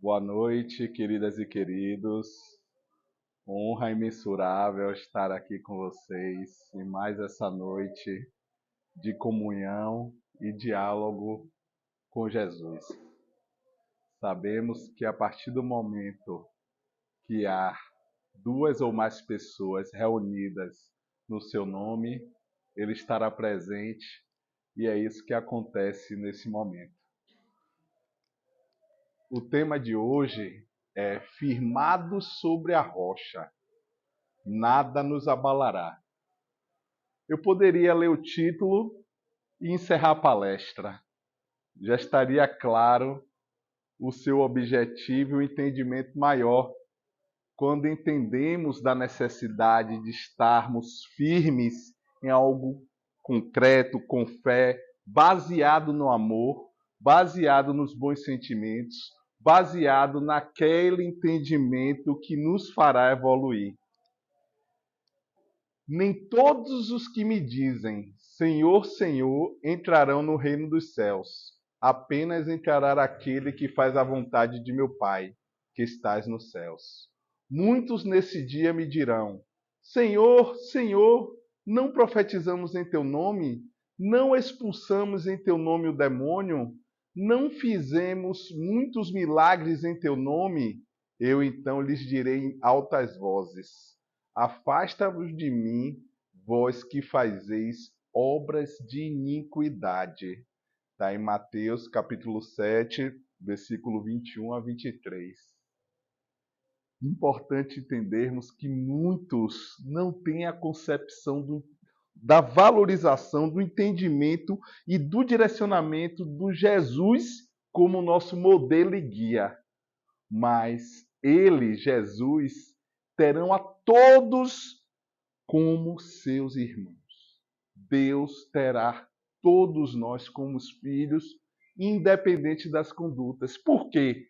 Boa noite, queridas e queridos. Honra imensurável estar aqui com vocês em mais essa noite de comunhão e diálogo com Jesus. Sabemos que a partir do momento que há duas ou mais pessoas reunidas no seu nome, Ele estará presente e é isso que acontece nesse momento. O tema de hoje é Firmados sobre a rocha, nada nos abalará. Eu poderia ler o título e encerrar a palestra. Já estaria claro o seu objetivo e o entendimento maior quando entendemos da necessidade de estarmos firmes em algo concreto, com fé, baseado no amor, baseado nos bons sentimentos, baseado naquele entendimento que nos fará evoluir. Nem todos os que me dizem Senhor, Senhor, entrarão no reino dos céus. Apenas entrará aquele que faz a vontade de meu Pai, que estás nos céus. Muitos nesse dia me dirão: Senhor, Senhor, não profetizamos em teu nome? Não expulsamos em teu nome o demônio? Não fizemos muitos milagres em teu nome? Eu então lhes direi em altas vozes: Afasta-vos de mim, vós que fazeis obras de iniquidade. Está em Mateus capítulo 7, versículo 21 a 23. Importante entendermos que muitos não têm a concepção da valorização, do entendimento e do direcionamento do Jesus como nosso modelo e guia. Mas ele, Jesus, terão a todos como seus irmãos. Deus terá todos nós como os filhos, independente das condutas. Por quê?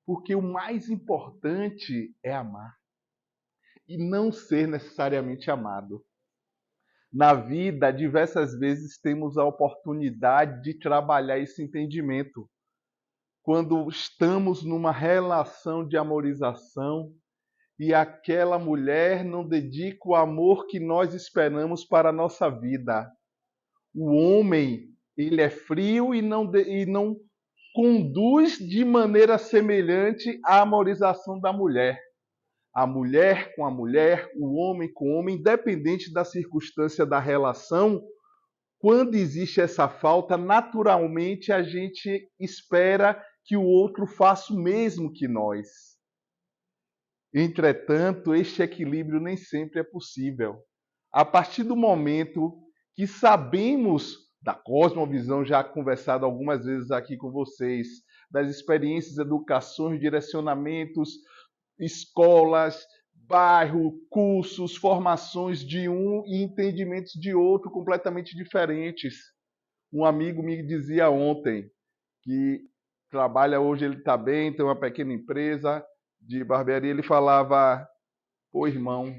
Porque o mais importante é amar e não ser necessariamente amado. Na vida, diversas vezes temos a oportunidade de trabalhar esse entendimento. Quando estamos numa relação de amorização e aquela mulher não dedica o amor que nós esperamos para a nossa vida. O homem, ele é frio e não conduz de maneira semelhante à amorização da mulher. A mulher com a mulher, o homem com o homem, independente da circunstância da relação, quando existe essa falta, naturalmente a gente espera que o outro faça o mesmo que nós. Entretanto, este equilíbrio nem sempre é possível. A partir do momento que sabemos da cosmovisão, já conversado algumas vezes aqui com vocês, das experiências, educações, direcionamentos, escolas, bairro, cursos, formações de um e entendimentos de outro completamente diferentes. Um amigo me dizia ontem que trabalha hoje, ele está bem, tem uma pequena empresa de barbearia, ele falava: pô, irmão,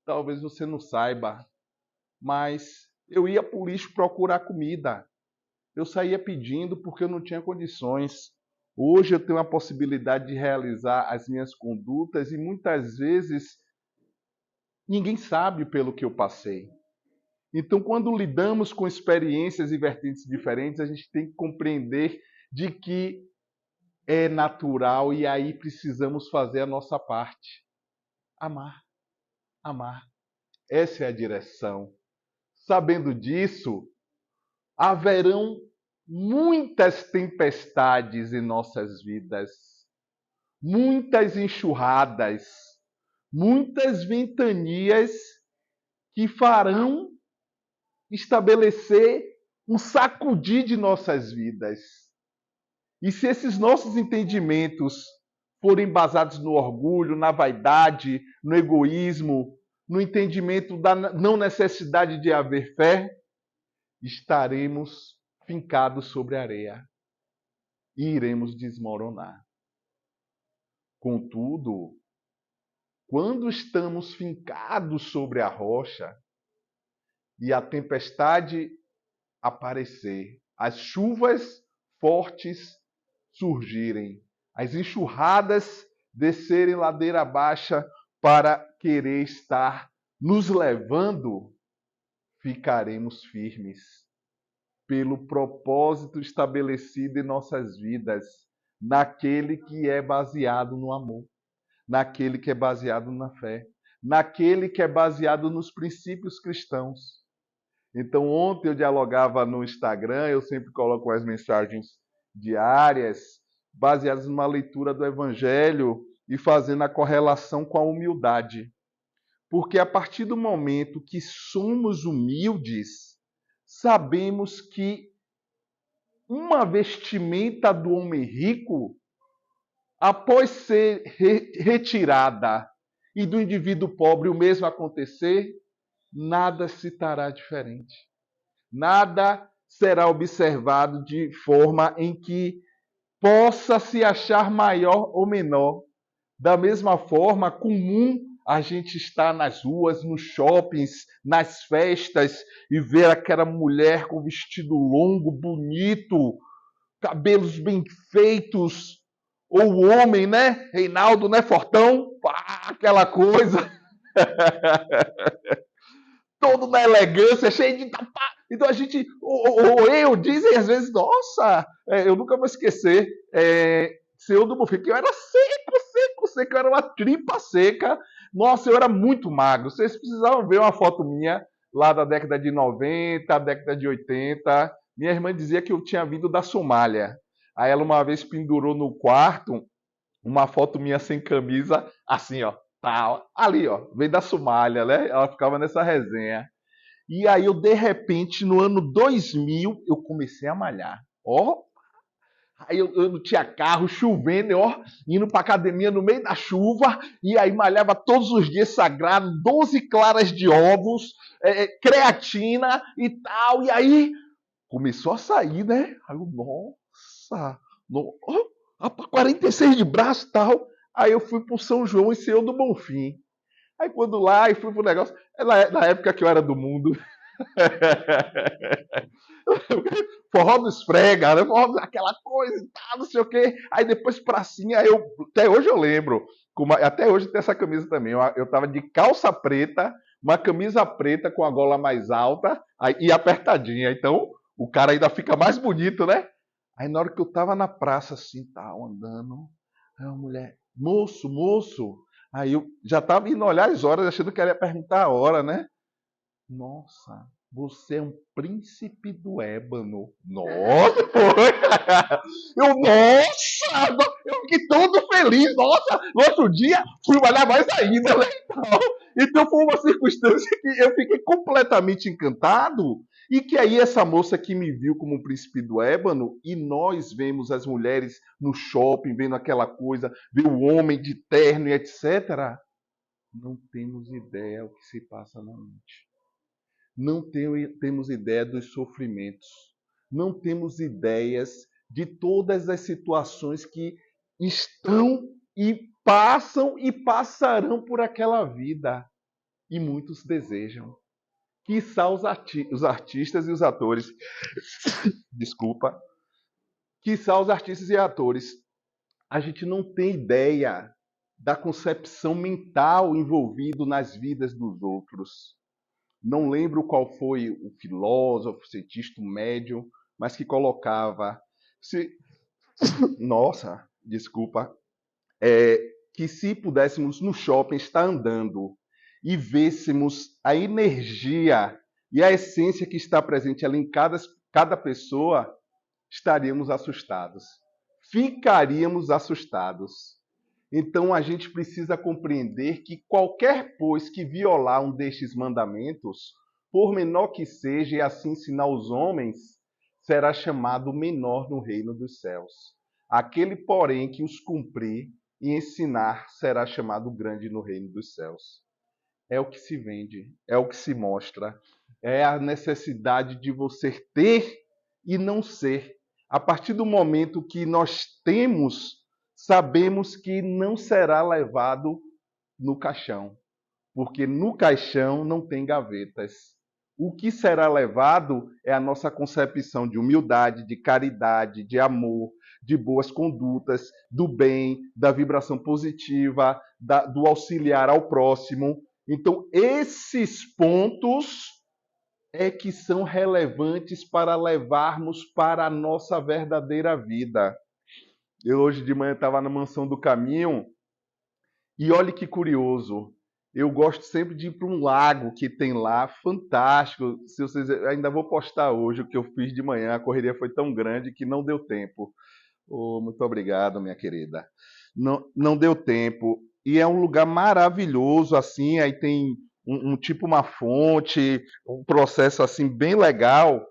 talvez você não saiba, mas eu ia para o lixo procurar comida. Eu saía pedindo porque eu não tinha condições. Hoje eu tenho a possibilidade de realizar as minhas condutas e muitas vezes ninguém sabe pelo que eu passei. Então, quando lidamos com experiências e vertentes diferentes, a gente tem que compreender de que é natural e aí precisamos fazer a nossa parte. Amar, amar. Essa é a direção. Sabendo disso, haverão muitas tempestades em nossas vidas, muitas enxurradas, muitas ventanias que farão estabelecer um sacudir de nossas vidas. E se esses nossos entendimentos forem basados no orgulho, na vaidade, no egoísmo, no entendimento da não necessidade de haver fé, estaremos fincados sobre a areia e iremos desmoronar. Contudo, quando estamos fincados sobre a rocha e a tempestade aparecer, as chuvas fortes surgirem, as enxurradas descerem ladeira abaixo para querer estar nos levando, ficaremos firmes pelo propósito estabelecido em nossas vidas, naquele que é baseado no amor, naquele que é baseado na fé, naquele que é baseado nos princípios cristãos. Então, ontem eu dialogava no Instagram, eu sempre coloco as mensagens diárias, baseadas numa leitura do Evangelho e fazendo a correlação com a humildade. Porque a partir do momento que somos humildes, sabemos que uma vestimenta do homem rico, após ser retirada e do indivíduo pobre o mesmo acontecer, nada se estará diferente. Nada será observado de forma em que possa se achar maior ou menor. Da mesma forma, comum a gente estar nas ruas, nos shoppings, nas festas e ver aquela mulher com vestido longo, bonito, cabelos bem feitos, ou o homem, né? Reinaldo, né? Fortão, pá, aquela coisa, todo na elegância, cheio de tapa. Então a gente, ou eu, dizem às vezes, nossa, eu nunca vou esquecer, seu do Bonfim, que eu era seco, eu era uma tripa seca. Nossa, eu era muito magro. Vocês precisavam ver uma foto minha lá da década de 90, década de 80. Minha irmã dizia que eu tinha vindo da Somália. Aí ela uma vez pendurou no quarto uma foto minha sem camisa, assim, ó, tá, ali, ó, veio da Somália, né? Ela ficava nessa resenha. E aí eu, de repente, no ano 2000, eu comecei a malhar. Ó, aí eu não tinha carro, chovendo, ó, indo pra academia no meio da chuva, e aí malhava todos os dias sagrado, 12 claras de ovos, creatina e tal, e aí começou a sair, né? Aí eu, nossa, no, 46 de braço e tal. Aí eu fui pro São João e Senhor do Bonfim. Aí quando lá, e fui pro negócio, na época que eu era do mundo, forró do esfrega, né? Forró aquela coisa e tal, não sei o quê. Aí depois pracinha, até hoje eu lembro, até hoje tem essa camisa também. Eu tava de calça preta, uma camisa preta com a gola mais alta e apertadinha. Então o cara ainda fica mais bonito, né? Aí na hora que eu tava na praça assim, tal, andando, aí uma mulher, moço, moço. Aí eu já tava indo olhar as horas, achando que ela ia perguntar a hora, né? Nossa, você é um príncipe do ébano. Nossa, foi! Eu fiquei todo feliz. Nossa, no outro dia fui malhar mais ainda, né? Então foi uma circunstância que eu fiquei completamente encantado. E que aí essa moça que me viu como um príncipe do ébano, e nós vemos as mulheres no shopping, vendo aquela coisa, ver o homem de terno e etc. Não temos ideia o que se passa na mente. Não temos ideia dos sofrimentos. Não temos ideias de todas as situações que estão e passam e passarão por aquela vida. E muitos desejam. Quiçá os artistas e os atores. Desculpa. Quiçá os artistas e atores. A gente não tem ideia da concepção mental envolvida nas vidas dos outros. Não lembro qual foi o filósofo, cientista médium, mas que colocava, nossa, desculpa, que se pudéssemos no shopping estar andando e vêssemos a energia e a essência que está presente ali em cada pessoa, estaríamos assustados. Ficaríamos assustados. Então a gente precisa compreender que qualquer, pois, que violar um destes mandamentos, por menor que seja, e assim ensinar os homens, será chamado menor no reino dos céus. Aquele, porém, que os cumprir e ensinar, será chamado grande no reino dos céus. É o que se vende, é o que se mostra, é a necessidade de você ter e não ser. A partir do momento que nós temos, sabemos que não será levado no caixão, porque no caixão não tem gavetas. O que será levado é a nossa concepção de humildade, de caridade, de amor, de boas condutas, do bem, da vibração positiva, do auxiliar ao próximo. Então, esses pontos é que são relevantes para levarmos para a nossa verdadeira vida. Eu hoje de manhã estava na Mansão do Caminho e olhe que curioso. Eu gosto sempre de ir para um lago que tem lá, fantástico. Se vocês ainda vou postar hoje o que eu fiz de manhã. A correria foi tão grande que não deu tempo. Oh, muito obrigado, minha querida. Não deu tempo. E é um lugar maravilhoso, assim. Aí tem tipo uma fonte, um processo assim bem legal.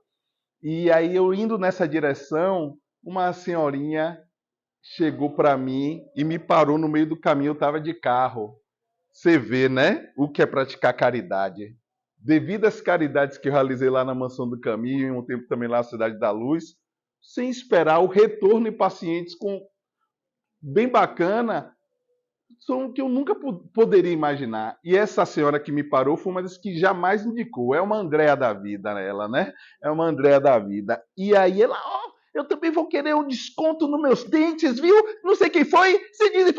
E aí eu indo nessa direção, uma senhorinha chegou para mim e me parou no meio do caminho. Eu estava de carro. Você vê, né? O que é praticar caridade. Devido às caridades que eu realizei lá na Mansão do Caminho, e um tempo também lá na Cidade da Luz, sem esperar o retorno em pacientes com bem bacana, são que eu nunca poderia imaginar. E essa senhora que me parou foi uma das que jamais indicou. É uma Andréa da vida, ela, né? É uma Andréa da vida. E aí ela, ó, eu também vou querer um desconto nos meus dentes, viu? Não sei quem foi. Você diz,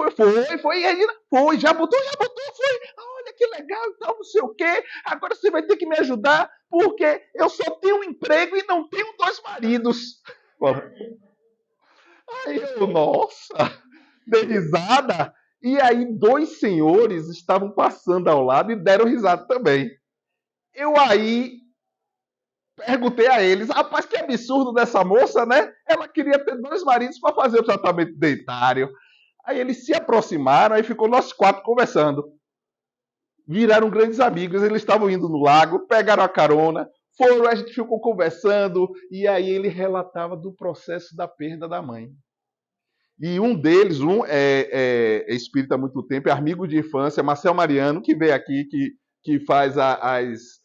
foi, Regina? Foi, já botou, foi. Olha que legal e tal, não sei o quê. Agora você vai ter que me ajudar, porque eu só tenho um emprego e não tenho dois maridos. Aí eu, nossa, dei risada. E aí dois senhores estavam passando ao lado e deram risada também. Eu aí perguntei a eles, rapaz, que absurdo dessa moça, né? Ela queria ter dois maridos para fazer o tratamento dentário. Aí eles se aproximaram, aí ficou nós quatro conversando. Viraram grandes amigos, eles estavam indo no lago, pegaram a carona, foram, a gente ficou conversando, e aí ele relatava do processo da perda da mãe. E um deles, é espírita há muito tempo, é amigo de infância, Marcel Mariano, que veio aqui, que faz as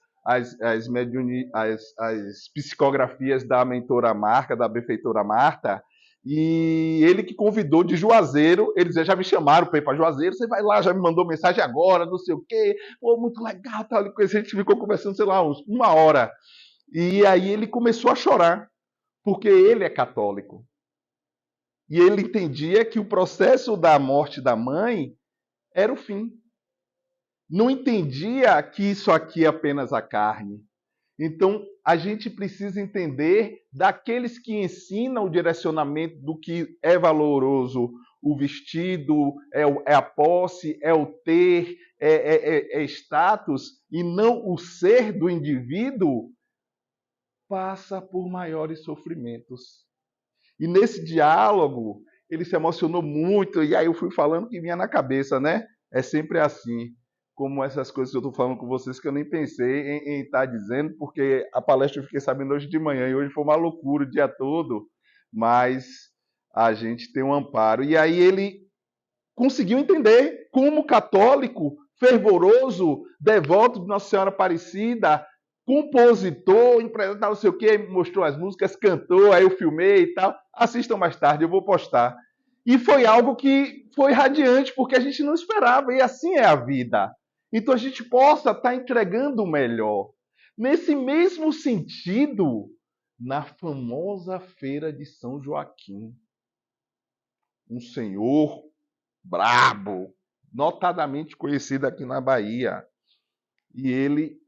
psicografias da mentora Marta, da benfeitora Marta, e ele que convidou de Juazeiro, eles já me chamaram para ir para Juazeiro, você vai lá, já me mandou mensagem agora, não sei o quê, pô, muito legal, tal, a gente ficou conversando, sei lá, uma hora. E aí ele começou a chorar, porque ele é católico. E ele entendia que o processo da morte da mãe era o fim. Não entendia que isso aqui é apenas a carne. Então, a gente precisa entender daqueles que ensinam o direcionamento do que é valoroso, o vestido, é a posse, é o ter, é status, e não o ser do indivíduo, passa por maiores sofrimentos. E nesse diálogo, ele se emocionou muito, e aí eu fui falando que vinha na cabeça, né? É sempre assim, como essas coisas que eu estou falando com vocês, que eu nem pensei em estar dizendo, porque a palestra eu fiquei sabendo hoje de manhã, e hoje foi uma loucura o dia todo, mas a gente tem um amparo. E aí ele conseguiu entender como católico, fervoroso, devoto de Nossa Senhora Aparecida, compositor, empresário, não sei o que, mostrou as músicas, cantou, aí eu filmei e tal. Assistam mais tarde, eu vou postar. E foi algo que foi radiante, porque a gente não esperava, e assim é a vida. Então a gente possa estar entregando o melhor. Nesse mesmo sentido, na famosa feira de São Joaquim, um senhor brabo, notadamente conhecido aqui na Bahia, e ele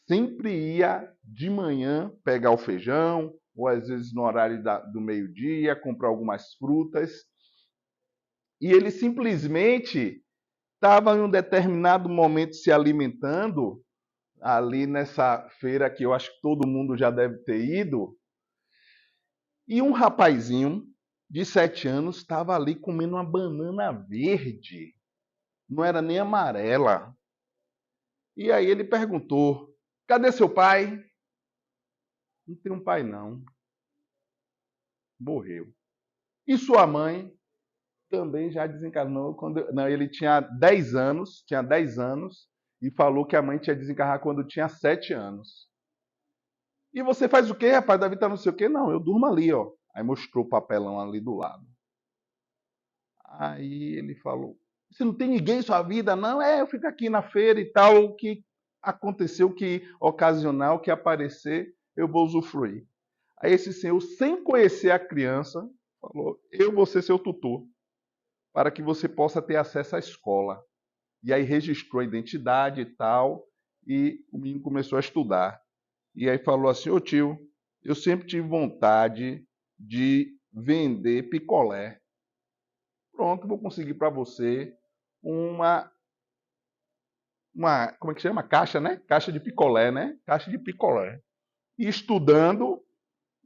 sempre ia de manhã pegar o feijão, ou às vezes no horário do meio-dia, comprar algumas frutas. E ele simplesmente estava em um determinado momento se alimentando, ali nessa feira que eu acho que todo mundo já deve ter ido, e um rapazinho de 7 anos estava ali comendo uma banana verde, não era nem amarela. E aí ele perguntou: cadê seu pai? Não tem um pai, não. Morreu. E sua mãe? Também já desencarnou quando. Não, ele tinha 10 anos, e falou que a mãe tinha desencarnado quando tinha 7 anos. E você faz o quê, rapaz? Davi tá não sei o quê? Não, eu durmo ali, ó. Aí mostrou o papelão ali do lado. Aí ele falou: você não tem ninguém em sua vida? Não, eu fico aqui na feira e tal, que aconteceu que ocasionar, o que aparecer, eu vou usufruir. Aí esse senhor, sem conhecer a criança, falou: eu vou ser seu tutor, para que você possa ter acesso à escola. E aí registrou a identidade e tal, e o menino começou a estudar. E aí falou assim: ô tio, eu sempre tive vontade de vender picolé. Pronto, vou conseguir para você uma, como é que chama? Caixa, né? Caixa de picolé, né? Caixa de picolé. E estudando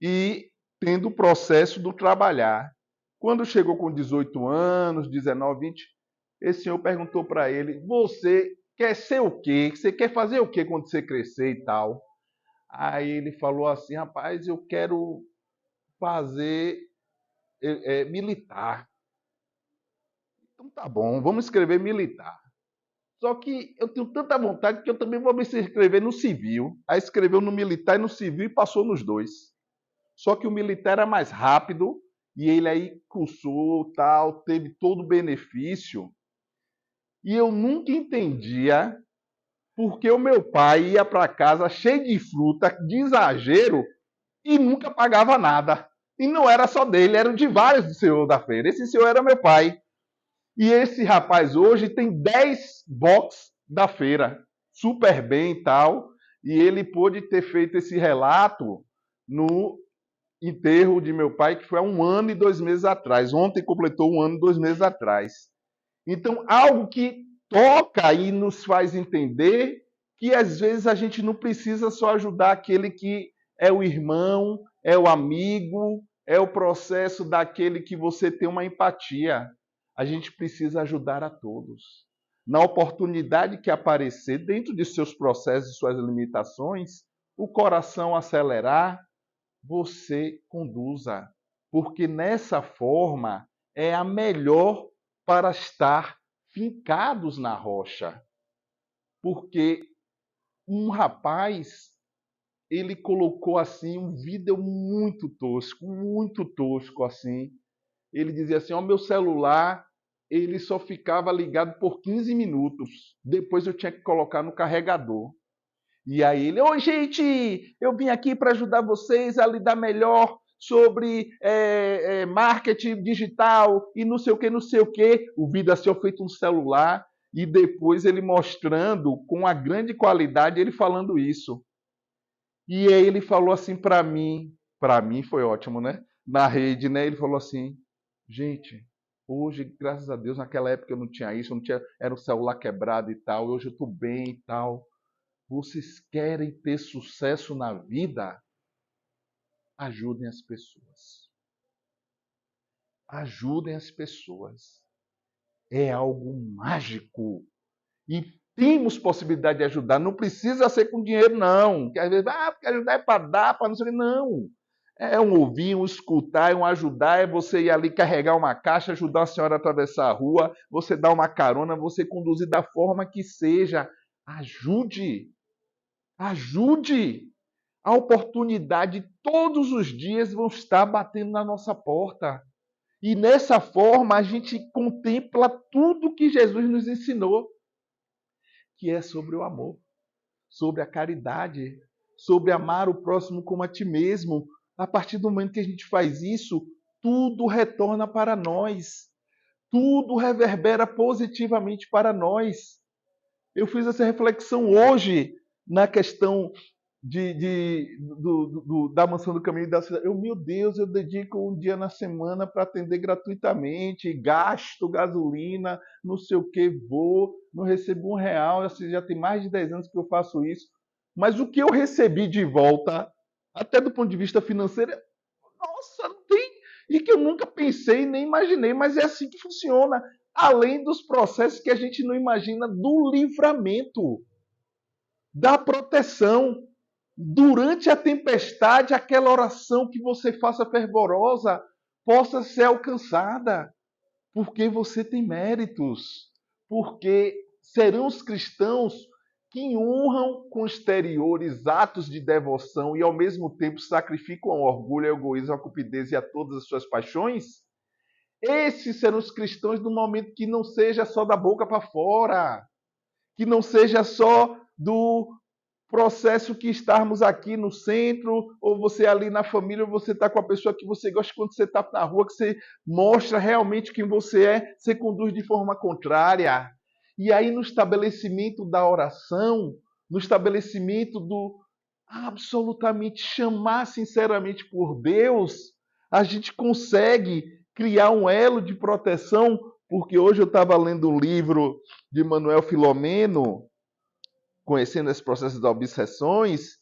e tendo o processo do trabalhar. Quando chegou com 18 anos, 19, 20, esse senhor perguntou para ele: você quer ser o quê? Você quer fazer o quê quando você crescer e tal? Aí ele falou assim: rapaz, eu quero fazer militar. Então tá bom, vamos escrever militar. Só que eu tenho tanta vontade que eu também vou me inscrever no civil. Aí escreveu no militar e no civil e passou nos dois. Só que o militar era mais rápido e ele aí cursou, tal, teve todo o benefício. E eu nunca entendia porque o meu pai ia para casa cheio de fruta, de exagero, e nunca pagava nada. E não era só dele, era de vários do senhor da feira. Esse senhor era meu pai. E esse rapaz hoje tem 10 box da feira, super bem e tal. E ele pôde ter feito esse relato no enterro de meu pai, que foi há 1 ano e 2 meses atrás. Ontem completou 1 ano e 2 meses atrás. Então, algo que toca e nos faz entender que às vezes a gente não precisa só ajudar aquele que é o irmão, é o amigo, é o processo daquele que você tem uma empatia. A gente precisa ajudar a todos. Na oportunidade que aparecer, dentro de seus processos e suas limitações, o coração acelerar, você conduza. Porque nessa forma é a melhor para estar fincados na rocha. Porque um rapaz, ele colocou assim um vídeo muito tosco assim. Ele dizia assim: "Ó, meu celular, ele só ficava ligado por 15 minutos. Depois eu tinha que colocar no carregador." E aí ele: "Oi, gente, eu vim aqui para ajudar vocês a lidar melhor sobre marketing digital e não sei o que, não sei o que." O vídeo assim, feito um celular, e depois ele mostrando com a grande qualidade, ele falando isso. E aí ele falou assim para mim foi ótimo, né? Na rede, né? Ele falou assim: gente, hoje, graças a Deus, naquela época eu não tinha isso, eu não tinha, era o celular quebrado e tal, hoje eu estou bem e tal. Vocês querem ter sucesso na vida? Ajudem as pessoas. Ajudem as pessoas. É algo mágico. E temos possibilidade de ajudar. Não precisa ser com dinheiro, não. Que às vezes, porque ajudar é para dar, para não sei o que. Não. É um ouvir, um escutar, é um ajudar, é você ir ali carregar uma caixa, ajudar a senhora a atravessar a rua, você dar uma carona, você conduzir da forma que seja. Ajude. Ajude. A oportunidade todos os dias vão estar batendo na nossa porta. E nessa forma a gente contempla tudo que Jesus nos ensinou, que é sobre o amor, sobre a caridade, sobre amar o próximo como a ti mesmo. A partir do momento que a gente faz isso, tudo retorna para nós. Tudo reverbera positivamente para nós. Eu fiz essa reflexão hoje na questão da Mansão do Caminho da Cidade. Meu Deus, eu dedico um dia na semana para atender gratuitamente, gasto gasolina, não sei o que, vou, não recebo R$ 1, assim, já tem mais de 10 anos que eu faço isso. Mas o que eu recebi de volta, até do ponto de vista financeiro, nossa, não tem. E que eu nunca pensei nem imaginei, mas é assim que funciona. Além dos processos que a gente não imagina do livramento, da proteção. Durante a tempestade, aquela oração que você faça fervorosa possa ser alcançada, porque você tem méritos, porque serão os cristãos que honram com exteriores atos de devoção e ao mesmo tempo sacrificam o orgulho, o egoísmo, a cupidez e a todas as suas paixões. Esses serão os cristãos no momento que não seja só da boca para fora, que não seja só do processo que estarmos aqui no centro, ou você ali na família, ou você está com a pessoa que você gosta, quando você está na rua, que você mostra realmente quem você é, você conduz de forma contrária. E aí no estabelecimento da oração, no estabelecimento do absolutamente chamar sinceramente por Deus, a gente consegue criar um elo de proteção, porque hoje eu estava lendo um livro de Manuel Filomeno, conhecendo esse processo das obsessões,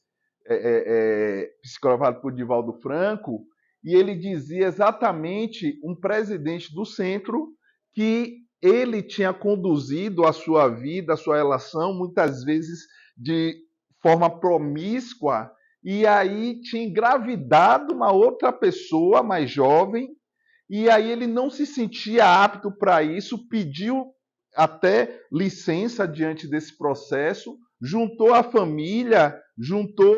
psicografado por Divaldo Franco, e ele dizia exatamente um presidente do centro que ele tinha conduzido a sua vida, a sua relação, muitas vezes de forma promíscua, e aí tinha engravidado uma outra pessoa mais jovem, e aí ele não se sentia apto para isso, pediu até licença diante desse processo, juntou a família, juntou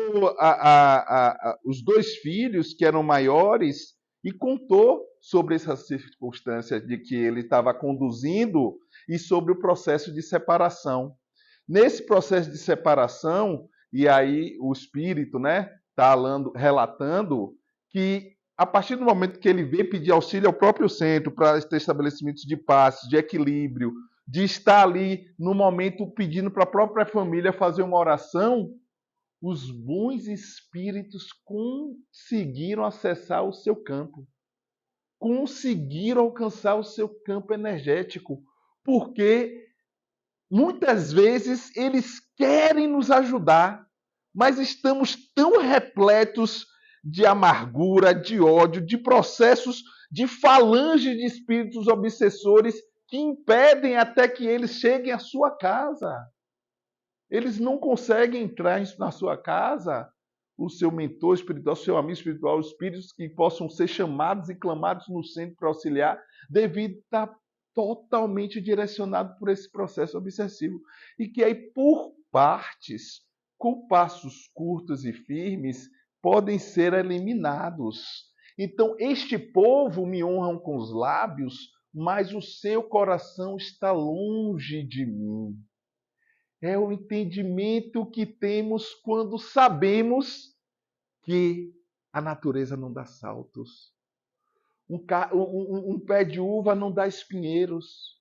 os dois filhos que eram maiores e contou sobre essas circunstâncias de que ele estava conduzindo e sobre o processo de separação. Nesse processo de separação, e aí o espírito, né, está relatando que a partir do momento que ele veio pedir auxílio ao próprio centro para ter estabelecimentos de paz, de equilíbrio, de estar ali no momento pedindo para a própria família fazer uma oração, os bons espíritos conseguiram acessar o seu campo, conseguiram alcançar o seu campo energético, porque muitas vezes eles querem nos ajudar, mas estamos tão repletos de amargura, de ódio, de processos, de falanges de espíritos obsessores que impedem até que eles cheguem à sua casa. Eles não conseguem entrar na sua casa, o seu mentor espiritual, o seu amigo espiritual, os espíritos que possam ser chamados e clamados no centro para auxiliar, devido a estar totalmente direcionado por esse processo obsessivo. E que aí, por partes, com passos curtos e firmes, podem ser eliminados. Então, este povo me honram com os lábios, mas o seu coração está longe de mim. É o entendimento que temos quando sabemos que a natureza não dá saltos. Um pé de uva não dá espinheiros.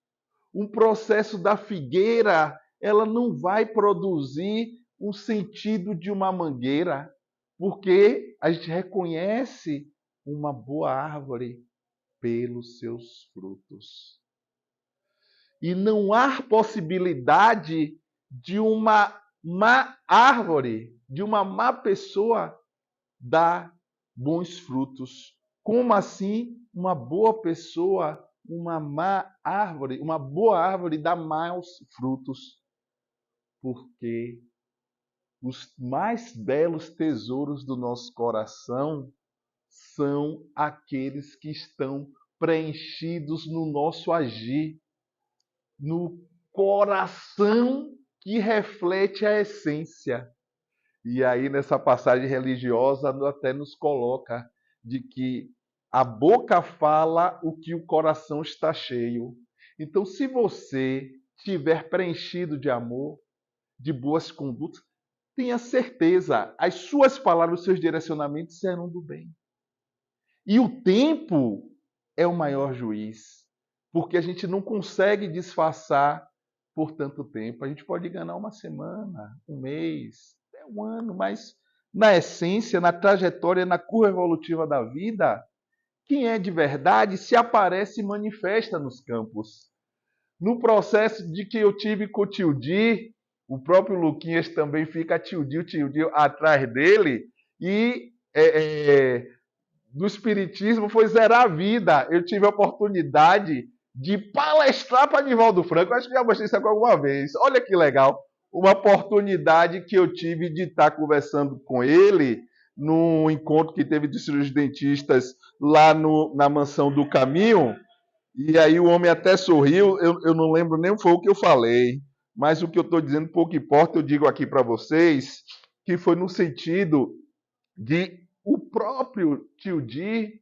Um processo da figueira, ela não vai produzir um sentido de uma mangueira, porque a gente reconhece uma boa árvore pelos seus frutos. E não há possibilidade de uma má árvore, de uma má pessoa dar bons frutos. Como assim uma boa pessoa, uma má árvore, uma boa árvore dá maus frutos? Porque os mais belos tesouros do nosso coração são aqueles que estão preenchidos no nosso agir, no coração que reflete a essência. E aí, nessa passagem religiosa, até nos coloca de que a boca fala o que o coração está cheio. Então, se você estiver preenchido de amor, de boas condutas, tenha certeza, as suas palavras, os seus direcionamentos serão do bem. E o tempo é o maior juiz, porque a gente não consegue disfarçar por tanto tempo. A gente pode enganar uma semana, um mês, até um ano, mas na essência, na trajetória, na curva evolutiva da vida, quem é de verdade se aparece e manifesta nos campos. No processo de que eu tive com o tio Di, o próprio Luquinhas também fica tio Di atrás dele, e do Espiritismo foi zerar a vida. Eu tive a oportunidade de palestrar para Nivaldo Franco. Eu acho que já mostrei isso alguma vez. Olha que legal. Uma oportunidade que eu tive de estar conversando com ele num encontro que teve de cirurgiões dentistas lá na Mansão do Caminho. E aí o homem até sorriu. Eu não lembro nem foi o que eu falei. Mas o que eu estou dizendo, pouco importa, eu digo aqui para vocês, que foi no sentido de o próprio tio Di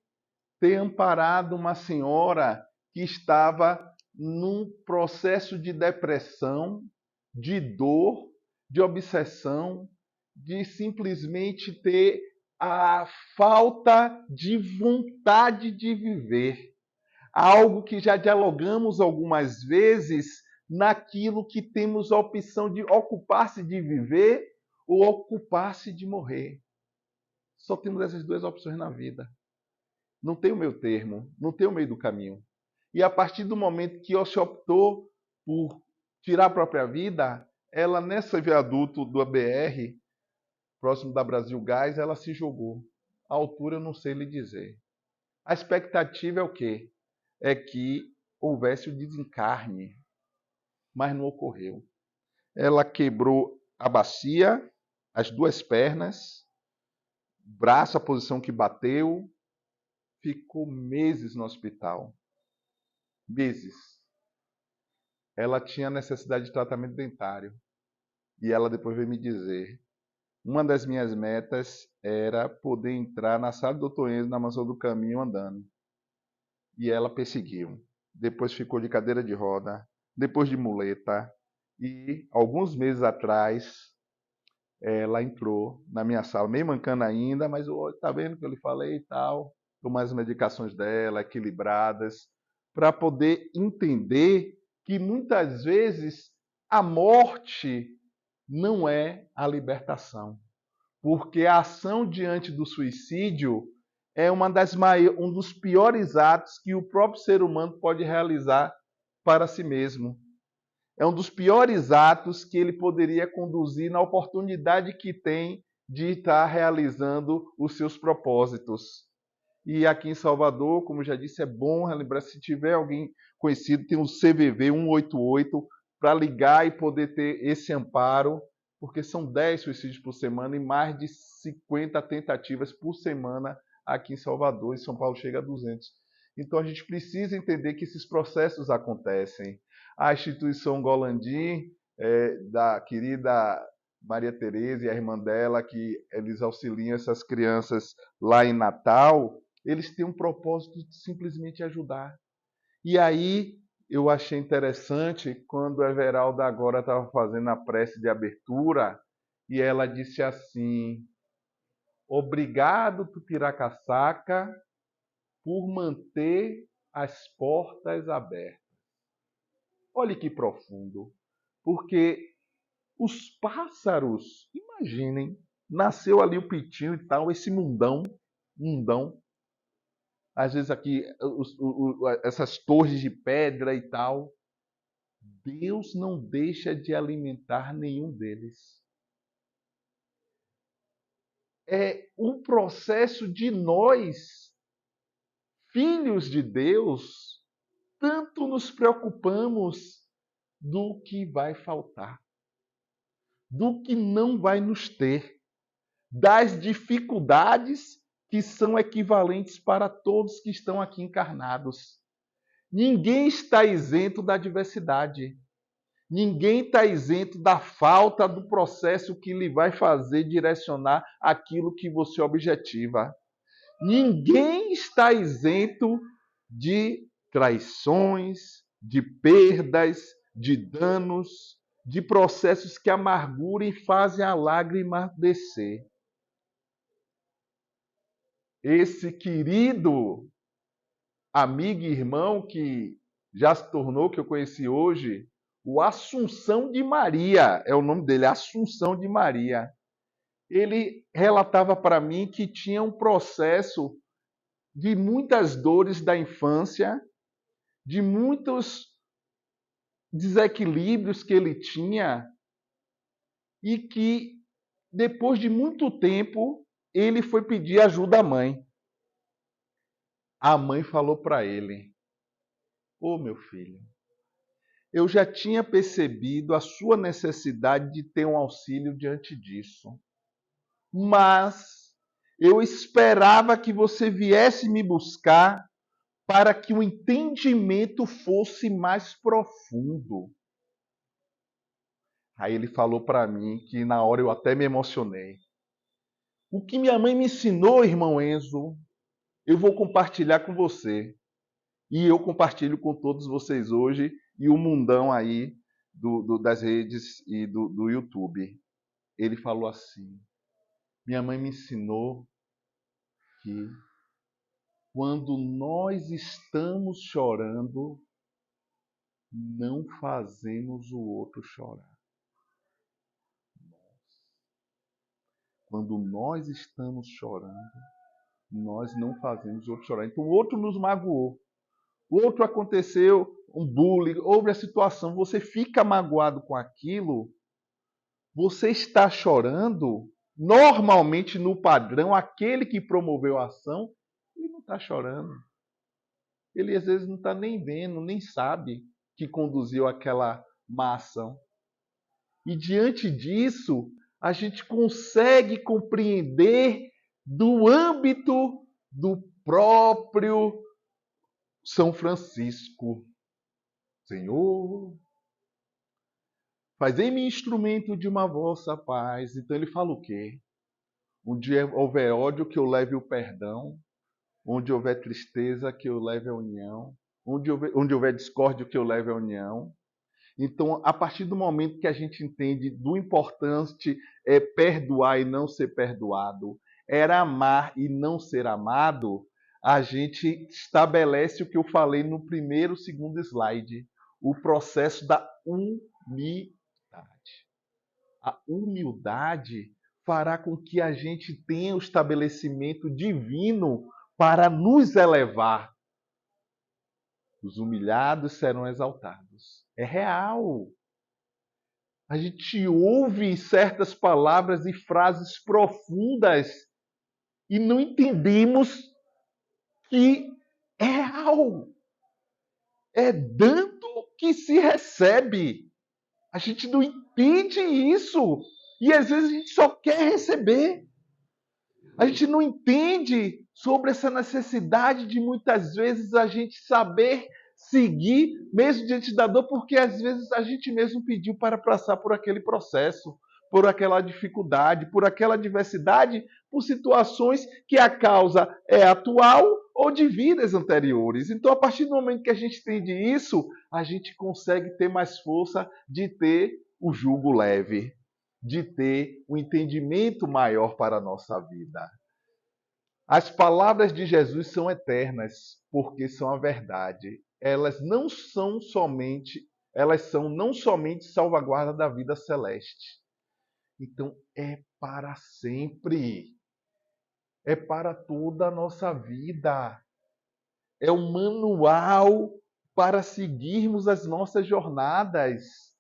ter amparado uma senhora que estava num processo de depressão, de dor, de obsessão, de simplesmente ter a falta de vontade de viver. Algo que já dialogamos algumas vezes naquilo que temos a opção de ocupar-se de viver ou ocupar-se de morrer. Só temos essas duas opções na vida. Não tem o meio termo, não tem o meio do caminho. E a partir do momento que se optou por tirar a própria vida, ela nesse viaduto do ABR, próximo da Brasil Gás, ela se jogou. A altura eu não sei lhe dizer. A expectativa é o quê? É que houvesse o desencarne, mas não ocorreu. Ela quebrou a bacia, as duas pernas, braço, a posição que bateu, ficou meses no hospital. Meses. Ela tinha necessidade de tratamento dentário. E ela depois veio me dizer, uma das minhas metas era poder entrar na sala do Dr. Enzo, na Mansão do Caminho, andando. E ela perseguiu. Depois ficou de cadeira de roda, depois de muleta. E alguns meses atrás, ela entrou na minha sala, meio mancando ainda, mas tá vendo que eu lhe falei e tal. Tomar as medicações dela, equilibradas, para poder entender que muitas vezes a morte não é a libertação. Porque a ação diante do suicídio é um dos piores atos que o próprio ser humano pode realizar para si mesmo. É um dos piores atos que ele poderia conduzir na oportunidade que tem de estar realizando os seus propósitos. E aqui em Salvador, como já disse, é bom relembrar, se tiver alguém conhecido, tem o CVV 188 para ligar e poder ter esse amparo, porque são 10 suicídios por semana e mais de 50 tentativas por semana aqui em Salvador, e São Paulo chega a 200. Então a gente precisa entender que esses processos acontecem. A instituição Golandi, da querida Maria Tereza e a irmã dela, que eles auxiliam essas crianças lá em Natal, eles têm um propósito de simplesmente ajudar. E aí eu achei interessante quando a Everalda agora estava fazendo a prece de abertura e ela disse assim: obrigado, Tupiracaçaca, por manter as portas abertas. Olhe que profundo. Porque os pássaros, imaginem, nasceu ali o pitinho e tal, esse mundão, às vezes aqui essas torres de pedra e tal, Deus não deixa de alimentar nenhum deles. É um processo de nós, filhos de Deus, tanto nos preocupamos do que vai faltar, do que não vai nos ter, das dificuldades que são equivalentes para todos que estão aqui encarnados. Ninguém está isento da adversidade. Ninguém está isento da falta do processo que lhe vai fazer direcionar aquilo que você objetiva. Ninguém está isento de traições, de perdas, de danos, de processos que amarguram e fazem a lágrima descer. Esse querido amigo e irmão que já se tornou, que eu conheci hoje, o Assunção de Maria, é o nome dele, Assunção de Maria. Ele relatava para mim que tinha um processo de muitas dores da infância, de muitos desequilíbrios que ele tinha, e que depois de muito tempo ele foi pedir ajuda à mãe. A mãe falou para ele: ô meu filho, eu já tinha percebido a sua necessidade de ter um auxílio diante disso, mas eu esperava que você viesse me buscar para que o entendimento fosse mais profundo. Aí ele falou para mim que na hora eu até me emocionei. O que minha mãe me ensinou, irmão Enzo, eu vou compartilhar com você. E eu compartilho com todos vocês hoje e o mundão aí das redes e do YouTube. ele falou assim: minha mãe me ensinou que quando nós estamos chorando, não fazemos o outro chorar. Quando nós estamos chorando, nós não fazemos o outro chorar. Então o outro nos magoou. O outro aconteceu um bullying, houve a situação, você fica magoado com aquilo, você está chorando, normalmente no padrão, aquele que promoveu a ação, ele não está chorando. Ele às vezes não está nem vendo, nem sabe que conduziu aquela má ação. E diante disso, a gente consegue compreender do âmbito do próprio São Francisco. Senhor, fazei-me instrumento de uma vossa paz. Então ele fala o quê? Onde houver ódio, que eu leve o perdão. Onde houver tristeza, que eu leve a união. Onde houver discórdia, que eu leve a união. Então, a partir do momento que a gente entende do importante é perdoar e não ser perdoado, era amar e não ser amado, a gente estabelece o que eu falei no primeiro, segundo slide, o processo da humildade. A humildade fará com que a gente tenha o estabelecimento divino para nos elevar. Os humilhados serão exaltados. É real. A gente ouve certas palavras e frases profundas e não entendemos que é real. É dando que se recebe. A gente não entende isso. E às vezes a gente só quer receber. A gente não entende sobre essa necessidade de muitas vezes a gente saber seguir, mesmo diante da dor, porque às vezes a gente mesmo pediu para passar por aquele processo, por aquela dificuldade, por aquela adversidade, por situações que a causa é atual ou de vidas anteriores. Então, a partir do momento que a gente entende isso, a gente consegue ter mais força de ter o jugo leve, de ter um entendimento maior para a nossa vida. As palavras de Jesus são eternas, porque são a verdade. Elas são não somente salvaguarda da vida celeste. Então é para sempre. É para toda a nossa vida. É o manual para seguirmos as nossas jornadas.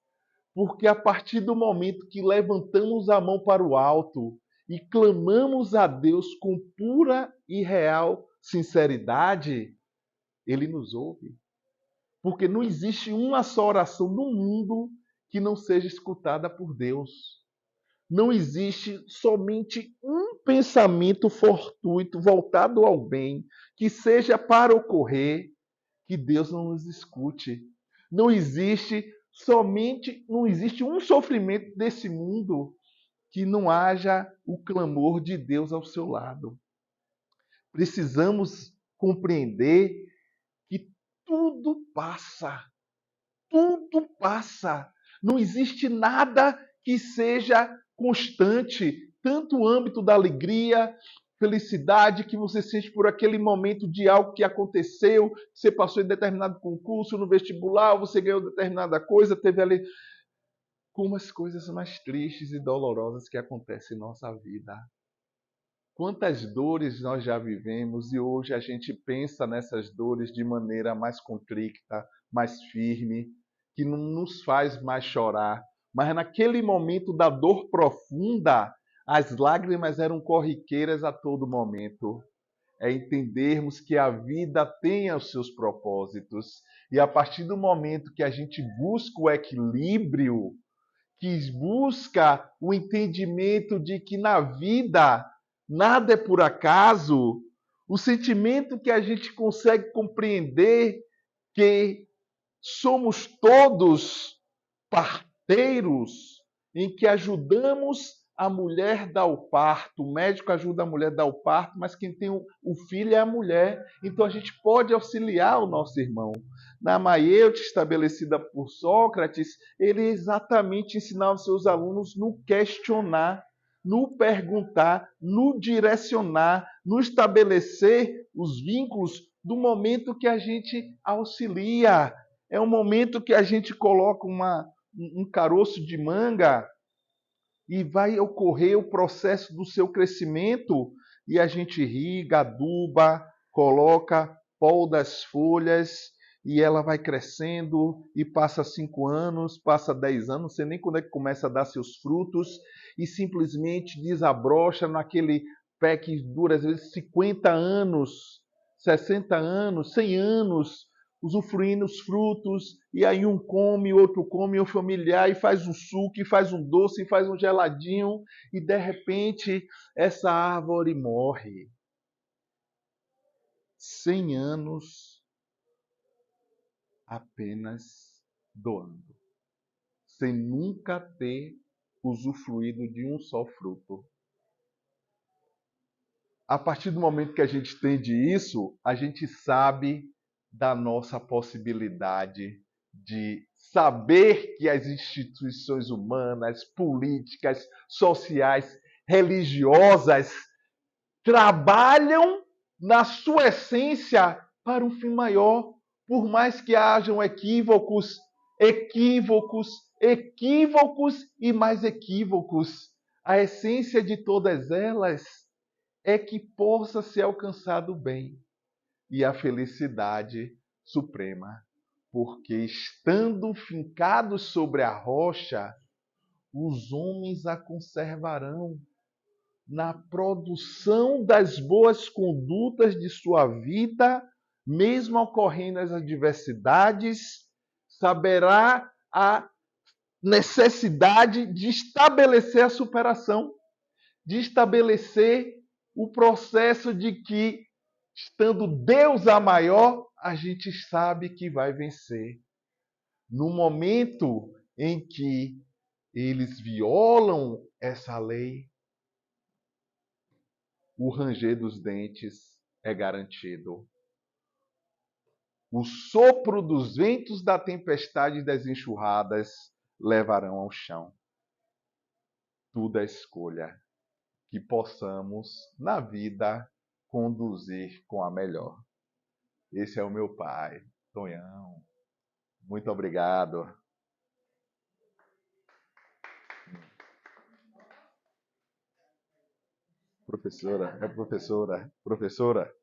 Porque a partir do momento que levantamos a mão para o alto e clamamos a Deus com pura e real sinceridade, Ele nos ouve. Porque não existe uma só oração no mundo que não seja escutada por Deus. Não existe somente um pensamento fortuito voltado ao bem que seja para ocorrer que Deus não nos escute. Não existe um sofrimento desse mundo que não haja o clamor de Deus ao seu lado. Precisamos compreender que tudo passa. Tudo passa. Não existe nada que seja constante, tanto o âmbito da alegria, felicidade que você sente por aquele momento de algo que aconteceu, você passou em determinado concurso, no vestibular, você ganhou determinada coisa, teve ali como as coisas mais tristes e dolorosas que acontecem em nossa vida. Quantas dores nós já vivemos e hoje a gente pensa nessas dores de maneira mais contrita, mais firme, que não nos faz mais chorar. Mas naquele momento da dor profunda, as lágrimas eram corriqueiras a todo momento. É entendermos que a vida tem os seus propósitos. E a partir do momento que a gente busca o equilíbrio, que busca o entendimento de que na vida nada é por acaso, o sentimento que a gente consegue compreender que somos todos parteiros em que ajudamos a mulher dar o parto, o médico ajuda a mulher a dar o parto, mas quem tem o filho é a mulher. Então a gente pode auxiliar o nosso irmão. na Maieute, estabelecida por Sócrates, ele exatamente ensinava aos seus alunos no questionar, no perguntar, no direcionar, no estabelecer os vínculos do momento que a gente auxilia. É um momento que a gente coloca um caroço de manga e vai ocorrer o processo do seu crescimento e a gente irriga, aduba, coloca, poda as folhas e ela vai crescendo e passa 5 anos, passa 10 anos, não sei nem quando é que começa a dar seus frutos e simplesmente desabrocha naquele pé que dura às vezes 50 anos, 60 anos, 100 anos, usufruindo os frutos, e aí um come, outro come, um familiar, e faz um suco, e faz um doce, e faz um geladinho, e de repente essa árvore morre. 100 anos apenas doando, sem nunca ter usufruído de um só fruto. A partir do momento que a gente entende isso, a gente sabe da nossa possibilidade de saber que as instituições humanas, políticas, sociais, religiosas trabalham na sua essência para um fim maior, por mais que hajam equívocos, equívocos, equívocos e mais equívocos. A essência de todas elas é que possa ser alcançado o bem e a felicidade suprema, porque estando fincados sobre a rocha, os homens a conservarão na produção das boas condutas de sua vida, mesmo ocorrendo as adversidades, saberá a necessidade de estabelecer a superação, de estabelecer o processo de que, estando Deus a maior, a gente sabe que vai vencer. No momento em que eles violam essa lei, o ranger dos dentes é garantido. O sopro dos ventos da tempestade e das enxurradas levarão ao chão. Tudo é escolha que possamos, na vida, conduzir com a melhor. Esse é o meu pai, Tonhão. Muito obrigado. Professora, professora.